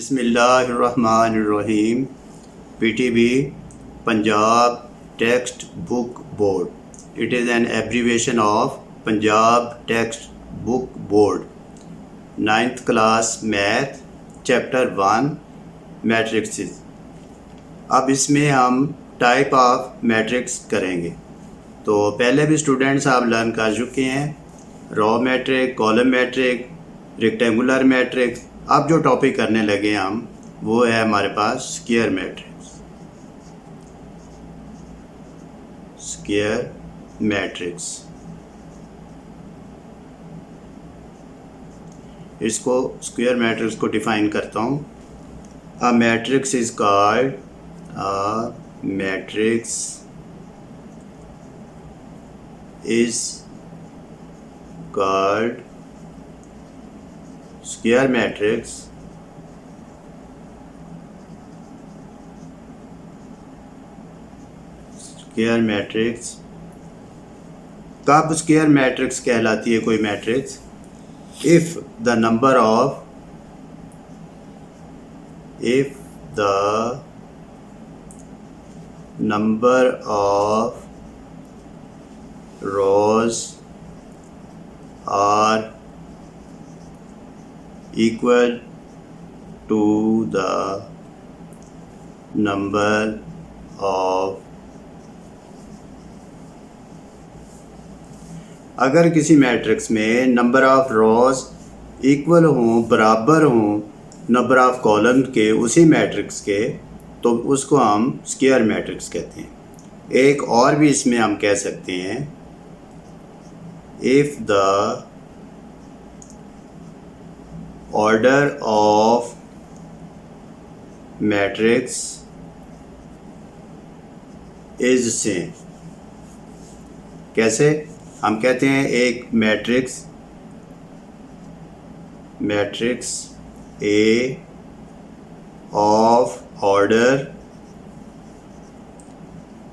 बिस्मिल्लाहिर्रहमानिर्रहीम। PTB Punjab Text Book Board. It is an abbreviation of Punjab Text Book Board. 9th class Math Chapter 1 Matrices. अब इसमें हम type of matrix करेंगे। तो पहले भी स्टूडेंट्स आप लर्न कर चुके हैं, row matrix, column matrix, rectangular matrix. अब जो टॉपिक करने लगे हम वो है हमारे पास स्क्वायर मैट्रिक्स। स्क्वायर मैट्रिक्स, इसको स्क्वायर मैट्रिक्स को डिफाइन करता हूँ। A matrix is called matrix is called square matrix कब स्क्वायर मैट्रिक्स कहलाती है कोई matrix? if the number of rows are equal to the number of, अगर किसी मैट्रिक्स में नंबर ऑफ रोज इक्वल हों, बराबर हों नंबर ऑफ कॉलम के उसी मैट्रिक्स के, तो उसको हम स्क्वायर मैट्रिक्स कहते हैं। एक और भी इसमें हम कह सकते हैं, if the order of matrix is same। कैसे? हम कहते हैं एक मैट्रिक्स A of order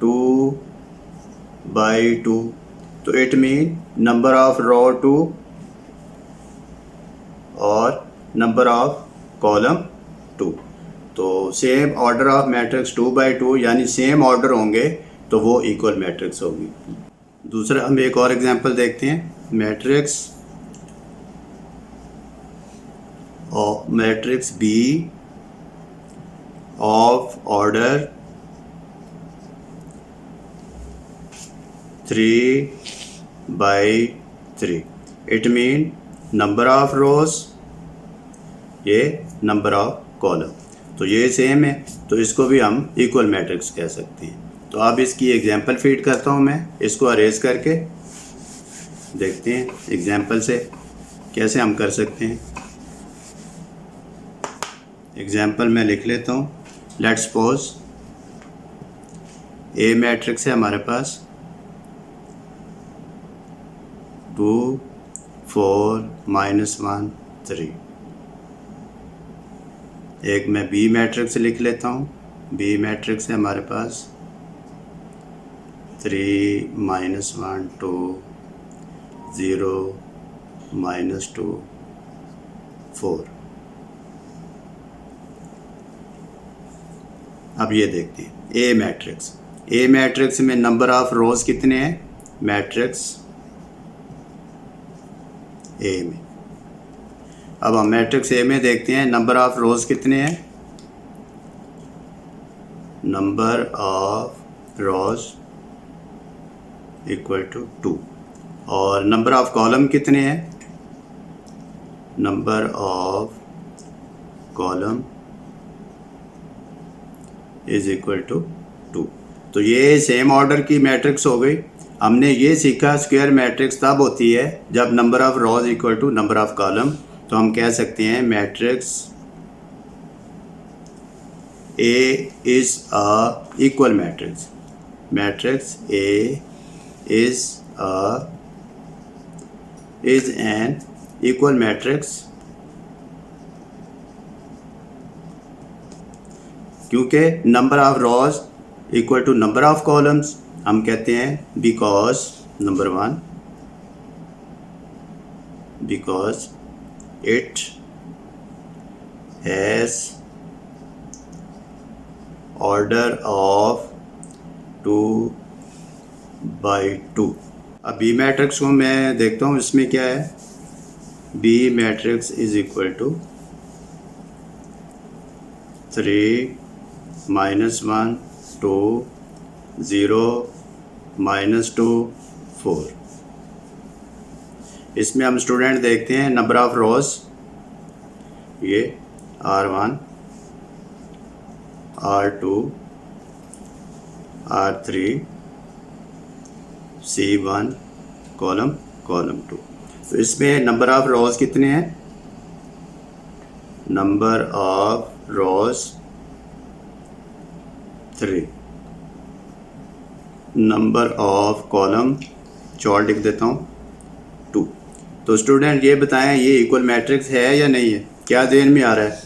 2/2, तो इट मीन नंबर ऑफ रो 2 और नंबर ऑफ कॉलम 2। तो सेम ऑर्डर ऑफ मैट्रिक्स 2/2 यानी सेम ऑर्डर होंगे तो वो इक्वल मैट्रिक्स होगी। दूसरा हम एक और एग्जांपल देखते हैं। Matrix B of order 3/3, it mean number of रोज, ये नंबर ऑफ कॉलम, तो ये सेम है, तो इसको भी हम इक्वल मैट्रिक्स कह सकते हैं। तो अब इसकी एग्जांपल फीड करता हूँ मैं, इसको अरेज करके देखते हैं एग्जांपल से कैसे हम कर सकते हैं। एग्जांपल मैं लिख लेता हूँ। लेट्स सपोज ए मैट्रिक्स है हमारे पास 2 4 -1 3। एक मैं बी मैट्रिक्स लिख लेता हूँ। बी मैट्रिक्स है हमारे पास 3 -1 2 0 -2 4। अब ये देखते हैं ए मैट्रिक्स में नंबर ऑफ रोज कितने हैं? मैट्रिक्स ए में। अब हम मैट्रिक्स ए में देखते हैं नंबर ऑफ रोज कितने हैं। Number of rows equal to 2 और नंबर ऑफ कॉलम कितने हैं? Number of column is equal to 2। तो ये सेम ऑर्डर की मैट्रिक्स हो गई। हमने ये सीखा स्क्वायर मैट्रिक्स तब होती है जब number of rows equal to number of column. तो हम कह सकते हैं matrix A is a equal matrix. Matrix A is an equal matrix, क्योंकि number of rows equal to number of columns. हम कहते हैं because number 1 because it has order of 2/2। अब बी मैट्रिक्स को मैं देखता हूँ इसमें क्या है। B matrix is equal to 3 -1 2 0 -2 4। इसमें हम स्टूडेंट देखते हैं नंबर ऑफ रोज, ये R1 R2 R3 C1 column 2। तो इसमें नंबर ऑफ रोज कितने हैं? Number of rows 3, number of column चौड़ लिख देता हूँ 2। तो स्टूडेंट ये बताएं ये इक्वल मैट्रिक्स है या नहीं है? क्या ज़हन में आ रहा है?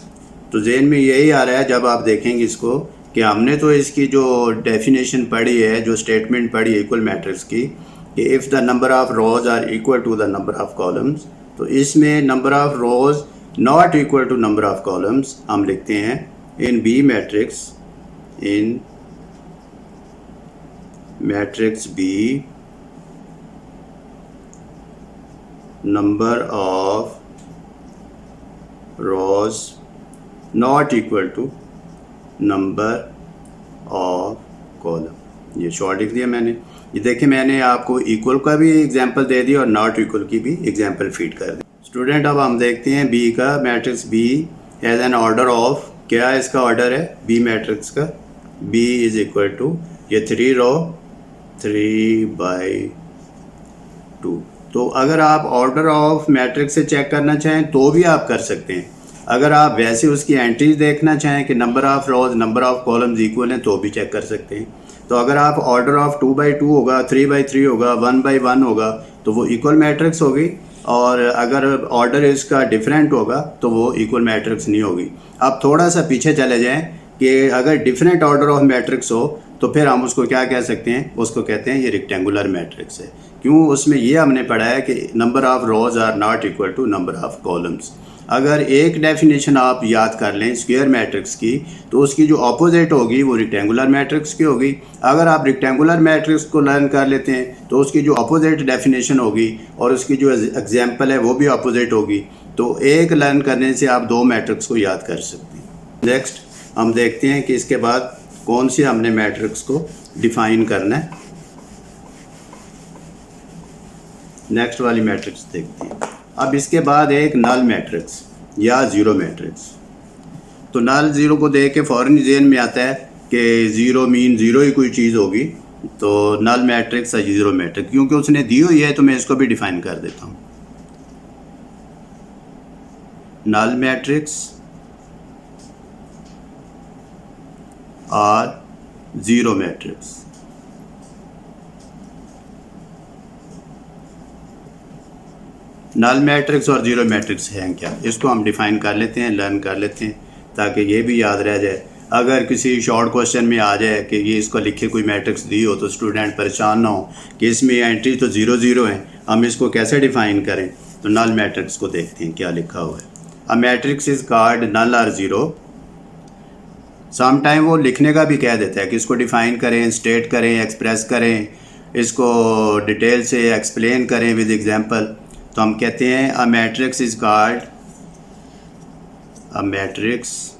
तो ज़हन में यही आ रहा है जब आप देखेंगे इसको कि हमने तो इसकी जो डेफिनेशन पढ़ी है, जो स्टेटमेंट पढ़ी है इक्वल मैट्रिक्स की, कि if the number of rows are equal to the number of columns, तो इसमें number of rows not equal to number of columns हम लिखते हैं in B matrix, in matrix B number of rows not equal to number of column. ये short लिख दिया मैंने। ये देखिए मैंने आपको इक्वल का भी एग्जांपल दे दिया और नॉट इक्वल की भी एग्जांपल फीड कर दी। स्टूडेंट अब हम देखते हैं बी का matrix B as an order of, क्या इसका ऑर्डर है बी मैट्रिक्स का? बी इज इक्वल टू ये 3 रो 3/2। तो अगर आप ऑर्डर ऑफ मैट्रिक्स से चेक करना चाहें तो भी आप कर सकते हैं। अगर आप वैसे उसकी एंट्रीज देखना चाहें कि number of rose number of columns equal हैं तो भी चेक कर सकते हैं। तो अगर आप ऑर्डर ऑफ 2/2 होगा, 3/3 होगा, 1/1 होगा तो वो इक्वल मैट्रिक्स होगी, और अगर ऑर्डर इसका डिफरेंट होगा तो वो इक्वल मैट्रिक्स नहीं होगी। अब थोड़ा सा पीछे चले जाएं कि अगर डिफरेंट ऑर्डर ऑफ मैट्रिक्स हो तो फिर हम उसको क्या कह सकते हैं? उसको कहते हैं ये रेक्टेंगुलर मैट्रिक्स है। क्यों? उसमें ये हमने पढ़ा है कि number of rows are not equal to number of columns. अगर एक डेफिनेशन आप याद कर लें स्क्वायर मैट्रिक्स की, तो उसकी जो अपोजिट होगी वो रेक्टेंगुलर मैट्रिक्स की होगी। अगर आप रेक्टेंगुलर मैट्रिक्स को लर्न कर लेते हैं तो उसकी जो अपोजिट डेफिनेशन होगी और उसकी जो एग्जाम्पल है वो भी अपोजिट होगी। तो एक लर्न करने से आप 2 मैट्रिक्स को याद कर सकते हैं। नेक्स्ट हम देखते हैं कि इसके बाद कौन सी हमने मैट्रिक्स को डिफाइन करना है। नेक्स्ट वाली मैट्रिक्स देखते हैं। अब इसके बाद एक नल मैट्रिक्स या ज़ीरो मैट्रिक्स। तो नल ज़ीरो को देख के फ़ौरन ज़हन में आता है कि ज़ीरो मीन ज़ीरो ही कोई चीज़ होगी, तो नल मैट्रिक्स या ज़ीरो मैट्रिक्स, क्योंकि उसने दी हुई है तो मैं इसको भी डिफाइन कर देता हूँ। नल मैट्रिक्स और ज़ीरो मैट्रिक्स। नल मैट्रिक्स और ज़ीरो मैट्रिक्स हैं क्या, इसको हम डिफ़ाइन कर लेते हैं, लर्न कर लेते हैं ताकि ये भी याद रह जाए। अगर किसी शॉर्ट क्वेश्चन में आ जाए कि ये इसको लिखे कोई मैट्रिक्स दी हो तो स्टूडेंट परेशान ना हो कि इसमें एंट्री तो 0 0 है, हम इसको कैसे डिफ़ाइन करें। तो नल मैट्रिक्स को देखते हैं क्या लिखा हुआ है। A matrix is called null और ज़ीरो। सम टाइम वो लिखने का भी कह देता है कि इसको डिफ़ाइन करें, स्टेट करें, एक्सप्रेस करें, इसको डिटेल से एक्सप्लेन करें विद एग्जांपल। तो हम कहते हैं a matrix is called, a matrix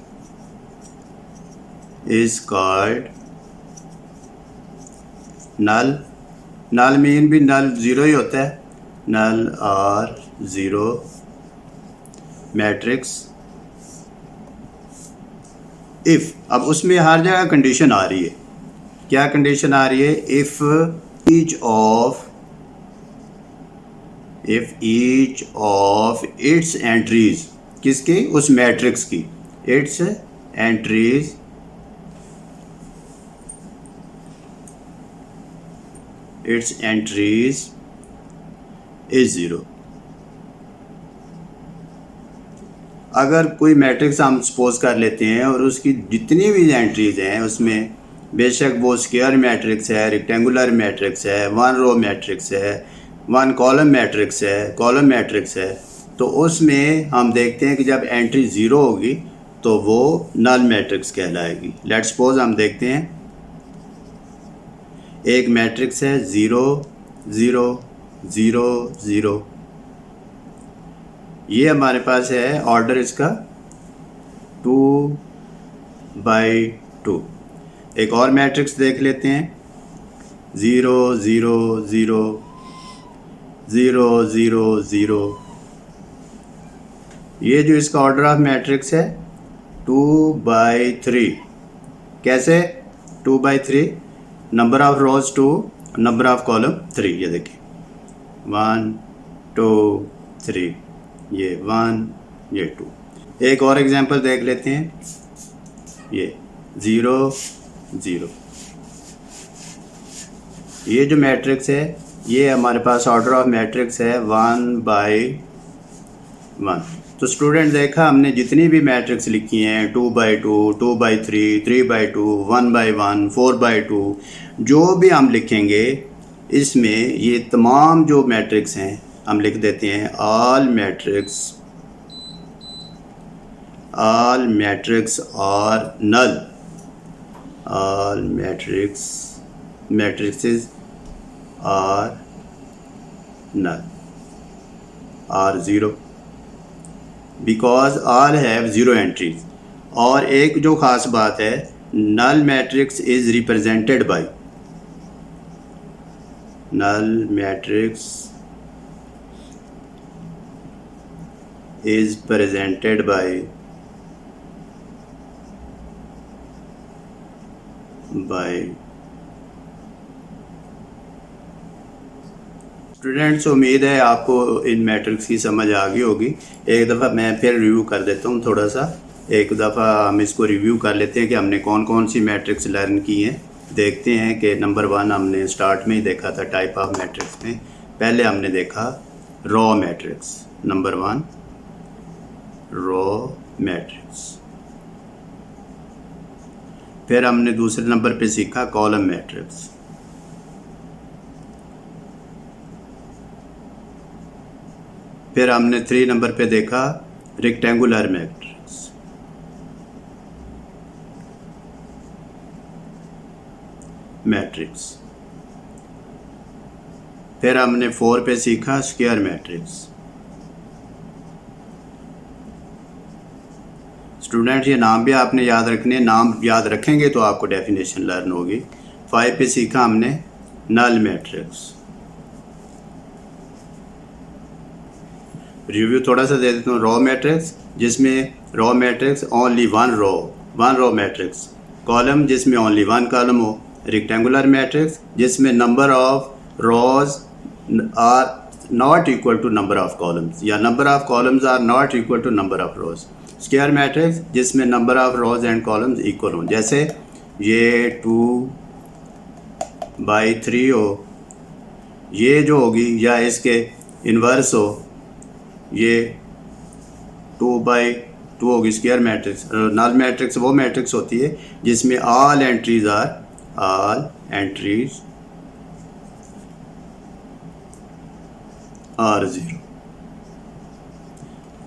is called null. Null mean भी नल ज़ीरो ही होता है, नल और ज़ीरो मैट्रिक्स इफ़। अब उसमें हर जगह कंडीशन आ रही है। क्या कंडीशन आ रही है? If each of its entries, किसकी? उस मैट्रिक्स की, इट्स एंट्रीज इज ज़ीरो। अगर कोई मैट्रिक्स हम सपोज कर लेते हैं और उसकी जितनी भी एंट्रीज हैं उसमें बेशक वो स्क्वायर मैट्रिक्स है, रेक्टेंगुलर मैट्रिक्स है, 1 रो मैट्रिक्स है, 1 कॉलम मैट्रिक्स है, तो उसमें हम देखते हैं कि जब एंट्री ज़ीरो होगी तो वो नल मैट्रिक्स कहलाएगी। लेट्स सपोज हम देखते हैं एक मैट्रिक्स है 0 0 0 0, ये हमारे पास है ऑर्डर इसका 2/2। एक और मैट्रिक्स देख लेते हैं 0 0 0 0 0 0, ये जो इसका ऑर्डर ऑफ मैट्रिक्स है 2/3। कैसे 2/3? Number of rose 2, number of column 3। ये देखिए 1 2 3, ये 1 ये 2। एक और एग्जांपल देख लेते हैं, ये 0 0, ये जो मैट्रिक्स है ये हमारे पास ऑर्डर ऑफ मैट्रिक्स है 1/1। तो स्टूडेंट देखा हमने जितनी भी मैट्रिक्स लिखी हैं 2/2 2/3 3/2 1/1 4/2, जो भी हम लिखेंगे इसमें ये तमाम जो मैट्रिक्स हैं हम लिख देते हैं ऑल मैट्रिक्स और null, all matrix are null are 0 because all have 0 entries. और एक जो ख़ास बात है, null matrix is represented by, null matrix is presented by students. उम्मीद है आपको इन मैट्रिक्स की समझ आ गई होगी। एक दफ़ा मैं फिर रिव्यू कर देता हूँ, थोड़ा सा एक दफ़ा हम इसको रिव्यू कर लेते हैं कि हमने कौन कौन सी मैट्रिक्स लर्न की हैं। देखते हैं कि नंबर 1 हमने स्टार्ट में ही देखा था टाइप ऑफ मैट्रिक्स में। पहले हमने देखा raw matrix, number 1 raw matrix. फिर हमने दूसरे नंबर पे सीखा कॉलम मैट्रिक्स। फिर हमने 3 नंबर पे देखा रेक्टेंगुलर मैट्रिक्स। फिर हमने 4 पे सीखा स्क्वायर मैट्रिक्स। स्टूडेंट ये नाम भी आपने याद रखने, नाम याद रखेंगे तो आपको डेफिनेशन लर्न होगी। 5 पे सीखा हमने नल मैट्रिक्स। रिव्यू थोड़ा सा दे देता हूँ। रॉ मैट्रिक्स जिसमें row matrix only one row matrix. Column जिसमें ओनली 1 कॉलम हो। रेक्टेंगुलर मैट्रिक्स जिसमें number of rows are not equal to number of columns या number of columns are not equal to number of rows. Square matrix जिसमें number of rows and columns equal हों, जैसे ये 2/3 हो, ये जो होगी, या इसके इन्वर्स हो, ये 2/2 होगी स्क्वायर मैट्रिक्स। नल मैट्रिक्स वो मैट्रिक्स होती है जिसमें ऑल एंट्रीज आर 0।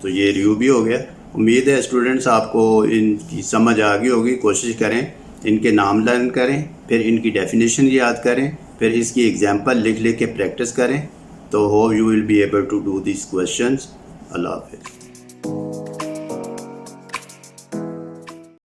तो ये रिव्यू भी हो गया। उम्मीद है स्टूडेंट्स आपको इनकी समझ आ गई होगी। कोशिश करें इनके नाम लर्न करें, फिर इनकी डेफिनेशन याद करें, फिर इसकी एग्जांपल लिख के प्रैक्टिस करें। तो hope you will be able to do this questions. अल्लाह हाफ़िज़।